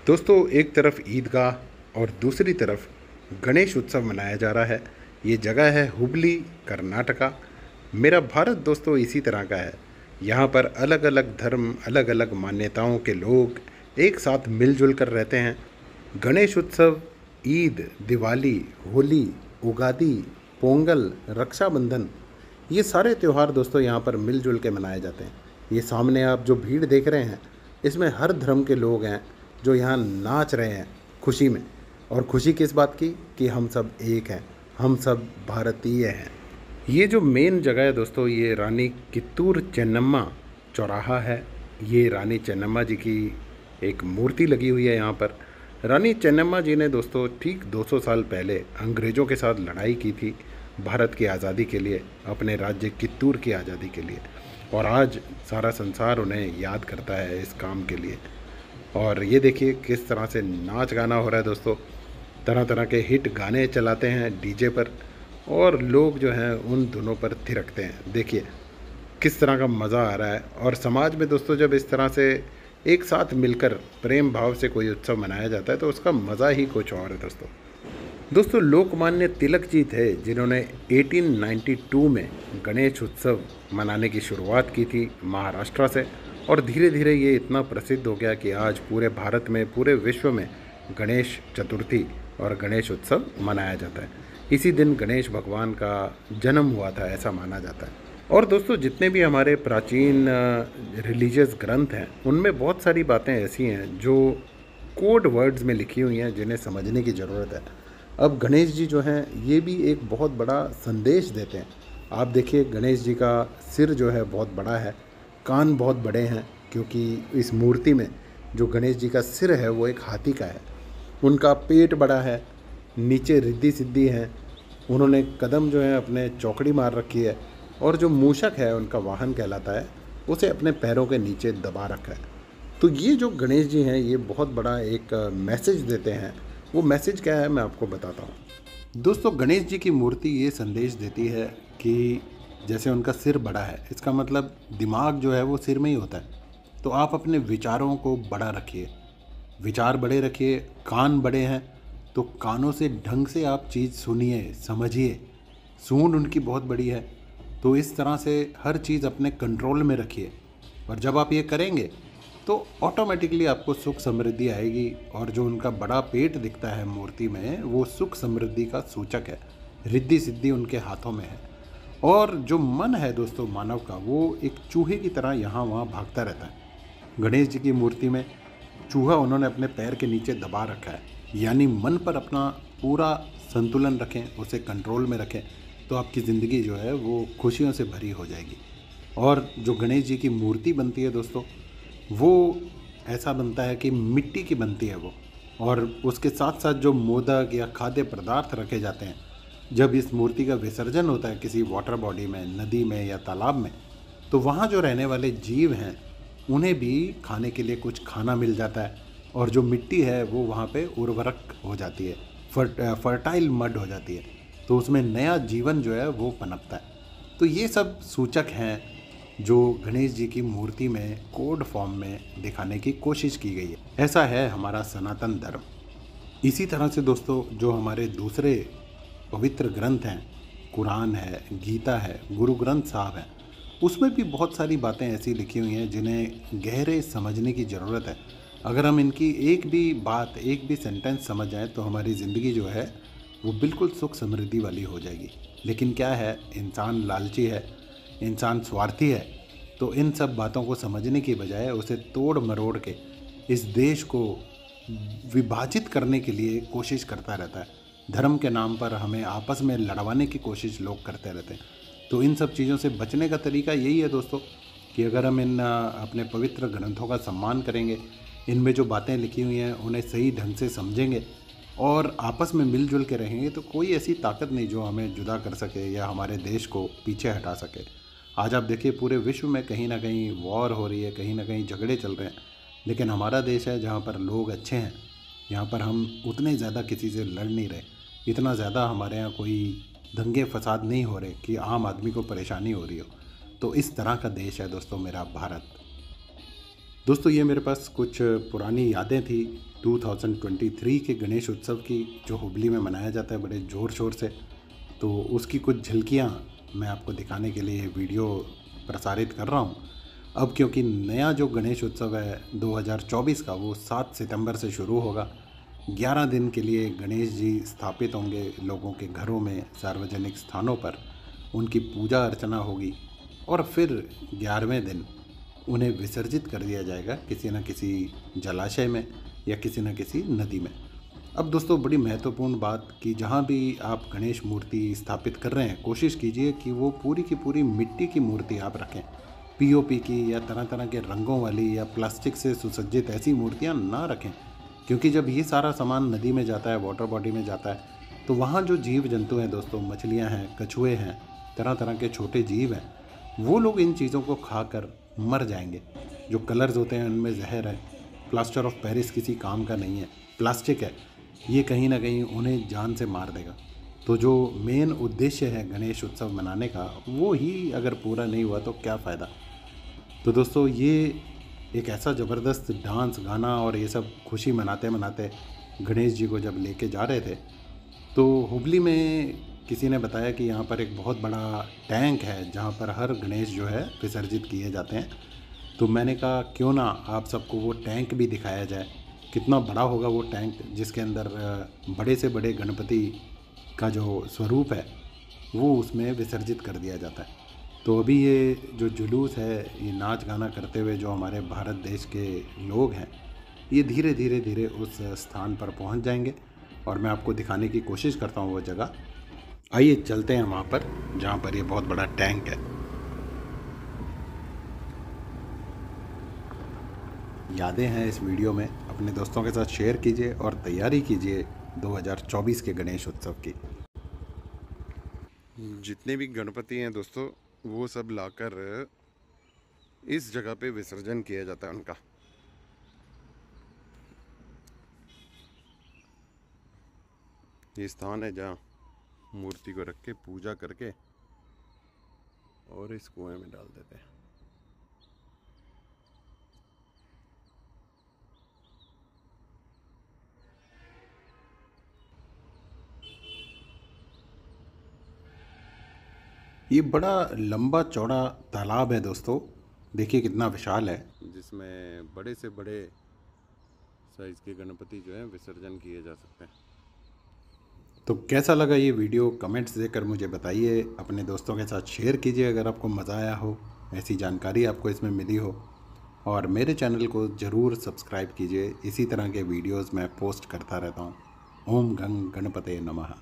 दोस्तों, एक तरफ ईदगाह और दूसरी तरफ गणेश उत्सव मनाया जा रहा है। ये जगह है हुबली, कर्नाटका। मेरा भारत दोस्तों इसी तरह का है। यहाँ पर अलग अलग धर्म, अलग अलग मान्यताओं के लोग एक साथ मिलजुल कर रहते हैं। गणेश उत्सव, ईद, दिवाली, होली, उगादी, पोंगल, रक्षाबंधन, ये सारे त्यौहार दोस्तों यहाँ पर मिलजुल के मनाए जाते हैं। ये सामने आप जो भीड़ देख रहे हैं, इसमें हर धर्म के लोग हैं जो यहाँ नाच रहे हैं खुशी में। और खुशी किस बात की कि हम सब एक हैं, हम सब भारतीय हैं। ये जो मेन जगह है दोस्तों, ये रानी कित्तूर चेन्नम्मा चौराहा है। ये रानी चेन्नम्मा जी की एक मूर्ति लगी हुई है यहाँ पर। रानी चेन्नम्मा जी ने दोस्तों ठीक 200 साल पहले अंग्रेज़ों के साथ लड़ाई की थी भारत की आज़ादी के लिए, अपने राज्य कित्तूर की आज़ादी के लिए। और आज सारा संसार उन्हें याद करता है इस काम के लिए। और ये देखिए किस तरह से नाच गाना हो रहा है दोस्तों। तरह तरह के हिट गाने चलाते हैं डीजे पर और लोग जो हैं उन धुनों पर थिरकते हैं। देखिए किस तरह का मज़ा आ रहा है। और समाज में दोस्तों जब इस तरह से एक साथ मिलकर प्रेम भाव से कोई उत्सव मनाया जाता है तो उसका मज़ा ही कुछ और है दोस्तों लोकमान्य तिलक जी थे जिन्होंने 1892 में गणेश उत्सव मनाने की शुरुआत की थी महाराष्ट्र से। और धीरे धीरे ये इतना प्रसिद्ध हो गया कि आज पूरे भारत में, पूरे विश्व में गणेश चतुर्थी और गणेश उत्सव मनाया जाता है। इसी दिन गणेश भगवान का जन्म हुआ था, ऐसा माना जाता है। और दोस्तों जितने भी हमारे प्राचीन रिलीजियस ग्रंथ हैं, उनमें बहुत सारी बातें ऐसी हैं जो कोड वर्ड्स में लिखी हुई हैं जिन्हें समझने की ज़रूरत है। अब गणेश जी जो हैं ये भी एक बहुत बड़ा संदेश देते हैं। आप देखिए गणेश जी का सिर जो है बहुत बड़ा है, कान बहुत बड़े हैं, क्योंकि इस मूर्ति में जो गणेश जी का सिर है वो एक हाथी का है। उनका पेट बड़ा है, नीचे रिद्धि सिद्धि हैं, उन्होंने कदम जो है अपने चौकड़ी मार रखी है। और जो मूषक है उनका वाहन कहलाता है, उसे अपने पैरों के नीचे दबा रखा है। तो ये जो गणेश जी हैं ये बहुत बड़ा एक मैसेज देते हैं। वो मैसेज क्या है मैं आपको बताता हूँ। दोस्तों गणेश जी की मूर्ति ये संदेश देती है कि जैसे उनका सिर बड़ा है, इसका मतलब दिमाग जो है वो सिर में ही होता है। तो आप अपने विचारों को बड़ा रखिए, विचार बड़े रखिए। कान बड़े हैं तो कानों से ढंग से आप चीज़ सुनिए, समझिए। सूंड उनकी बहुत बड़ी है, तो इस तरह से हर चीज़ अपने कंट्रोल में रखिए। और जब आप ये करेंगे तो ऑटोमेटिकली आपको सुख समृद्धि आएगी। और जो उनका बड़ा पेट दिखता है मूर्ति में, वो सुख समृद्धि का सूचक है। रिद्धि सिद्धि उनके हाथों में है। और जो मन है दोस्तों मानव का, वो एक चूहे की तरह यहाँ वहाँ भागता रहता है। गणेश जी की मूर्ति में चूहा उन्होंने अपने पैर के नीचे दबा रखा है। यानी मन पर अपना पूरा संतुलन रखें, उसे कंट्रोल में रखें, तो आपकी ज़िंदगी जो है वो खुशियों से भरी हो जाएगी। और जो गणेश जी की मूर्ति बनती है दोस्तों, वो ऐसा बनता है कि मिट्टी की बनती है वो। और उसके साथ साथ जो मोदक या खाद्य पदार्थ रखे जाते हैं, जब इस मूर्ति का विसर्जन होता है किसी वाटर बॉडी में, नदी में या तालाब में, तो वहाँ जो रहने वाले जीव हैं उन्हें भी खाने के लिए कुछ खाना मिल जाता है। और जो मिट्टी है वो वहाँ पे उर्वरक हो जाती है, फर्टाइल मड हो जाती है। तो उसमें नया जीवन जो है वो पनपता है। तो ये सब सूचक हैं जो गणेश जी की मूर्ति में कोड फॉर्म में दिखाने की कोशिश की गई है। ऐसा है हमारा सनातन धर्म। इसी तरह से दोस्तों जो हमारे दूसरे पवित्र ग्रंथ हैं, कुरान है, गीता है, गुरु ग्रंथ साहब हैं, उसमें भी बहुत सारी बातें ऐसी लिखी हुई हैं जिन्हें गहरे समझने की ज़रूरत है। अगर हम इनकी एक भी बात, एक भी सेंटेंस समझ जाएं तो हमारी ज़िंदगी जो है वो बिल्कुल सुख समृद्धि वाली हो जाएगी। लेकिन क्या है, इंसान लालची है, इंसान स्वार्थी है। तो इन सब बातों को समझने की बजाय उसे तोड़ मरोड़ के इस देश को विभाजित करने के लिए कोशिश करता रहता है। धर्म के नाम पर हमें आपस में लड़वाने की कोशिश लोग करते रहते हैं। तो इन सब चीज़ों से बचने का तरीका यही है दोस्तों कि अगर हम इन अपने पवित्र ग्रंथों का सम्मान करेंगे, इनमें जो बातें लिखी हुई हैं उन्हें सही ढंग से समझेंगे और आपस में मिलजुल के रहेंगे, तो कोई ऐसी ताकत नहीं जो हमें जुदा कर सके या हमारे देश को पीछे हटा सके। आज आप देखिए पूरे विश्व में कहीं ना कहीं वॉर हो रही है, कहीं ना कहीं झगड़े चल रहे हैं, लेकिन हमारा देश है जहाँ पर लोग अच्छे हैं, यहाँ पर हम उतने ज़्यादा किसी से लड़ नहीं रहे। इतना ज़्यादा हमारे यहाँ कोई दंगे फसाद नहीं हो रहे कि आम आदमी को परेशानी हो रही हो। तो इस तरह का देश है दोस्तों मेरा भारत। दोस्तों ये मेरे पास कुछ पुरानी यादें थी 2023 के गणेश उत्सव की, जो हुबली में मनाया जाता है बड़े ज़ोर शोर से। तो उसकी कुछ झलकियाँ मैं आपको दिखाने के लिए वीडियो प्रसारित कर रहा हूँ। अब क्योंकि नया जो गणेश उत्सव है 2024 का, वो 7 सितंबर से शुरू होगा। 11 दिन के लिए गणेश जी स्थापित होंगे लोगों के घरों में, सार्वजनिक स्थानों पर उनकी पूजा अर्चना होगी और फिर 11वें दिन उन्हें विसर्जित कर दिया जाएगा किसी न किसी जलाशय में या किसी न किसी नदी में। अब दोस्तों बड़ी महत्वपूर्ण बात कि जहाँ भी आप गणेश मूर्ति स्थापित कर रहे हैं, कोशिश कीजिए कि वो पूरी की पूरी मिट्टी की मूर्ति आप रखें। पीओपी की या तरह तरह के रंगों वाली या प्लास्टिक से सुसज्जित ऐसी मूर्तियाँ ना रखें, क्योंकि जब ये सारा सामान नदी में जाता है, वाटर बॉडी में जाता है, तो वहाँ जो जीव जंतु हैं दोस्तों, मछलियाँ हैं, कछुए हैं, तरह तरह के छोटे जीव हैं, वो लोग इन चीज़ों को खाकर मर जाएंगे। जो कलर्स होते हैं उनमें जहर है, प्लास्टर ऑफ पेरिस किसी काम का नहीं है, प्लास्टिक है, ये कहीं ना कहीं उन्हें जान से मार देगा। तो जो मेन उद्देश्य है गणेश उत्सव मनाने का, वो ही अगर पूरा नहीं हुआ तो क्या फ़ायदा। तो दोस्तों ये एक ऐसा ज़बरदस्त डांस, गाना और ये सब खुशी मनाते मनाते गणेश जी को जब लेके जा रहे थे, तो हुबली में किसी ने बताया कि यहाँ पर एक बहुत बड़ा टैंक है जहाँ पर हर गणेश जो है विसर्जित किए जाते हैं। तो मैंने कहा क्यों ना आप सबको वो टैंक भी दिखाया जाए। कितना बड़ा होगा वो टैंक, जिसके अंदर बड़े से बड़े गणपति का जो स्वरूप है वो उसमें विसर्जित कर दिया जाता है। तो अभी ये जो जुलूस है, ये नाच गाना करते हुए जो हमारे भारत देश के लोग हैं, ये धीरे धीरे धीरे उस स्थान पर पहुंच जाएंगे और मैं आपको दिखाने की कोशिश करता हूं वो जगह। आइए चलते हैं वहां पर जहां पर ये बहुत बड़ा टैंक है। यादें हैं इस वीडियो में, अपने दोस्तों के साथ शेयर कीजिए और तैयारी कीजिए 2024 के गणेश उत्सव की। जितने भी गणपति हैं दोस्तों, वो सब लाकर इस जगह पे विसर्जन किया जाता है उनका। ये स्थान है जहाँ मूर्ति को रख के पूजा करके और इस कुएं में डाल देते हैं। ये बड़ा लंबा चौड़ा तालाब है दोस्तों, देखिए कितना विशाल है, जिसमें बड़े से बड़े साइज के गणपति जो है विसर्जन किए जा सकते हैं। तो कैसा लगा ये वीडियो, कमेंट्स देकर मुझे बताइए, अपने दोस्तों के साथ शेयर कीजिए अगर आपको मज़ा आया हो, ऐसी जानकारी आपको इसमें मिली हो। और मेरे चैनल को ज़रूर सब्सक्राइब कीजिए, इसी तरह के वीडियोस मैं पोस्ट करता रहता हूँ। ओम गंग गणपते नमः।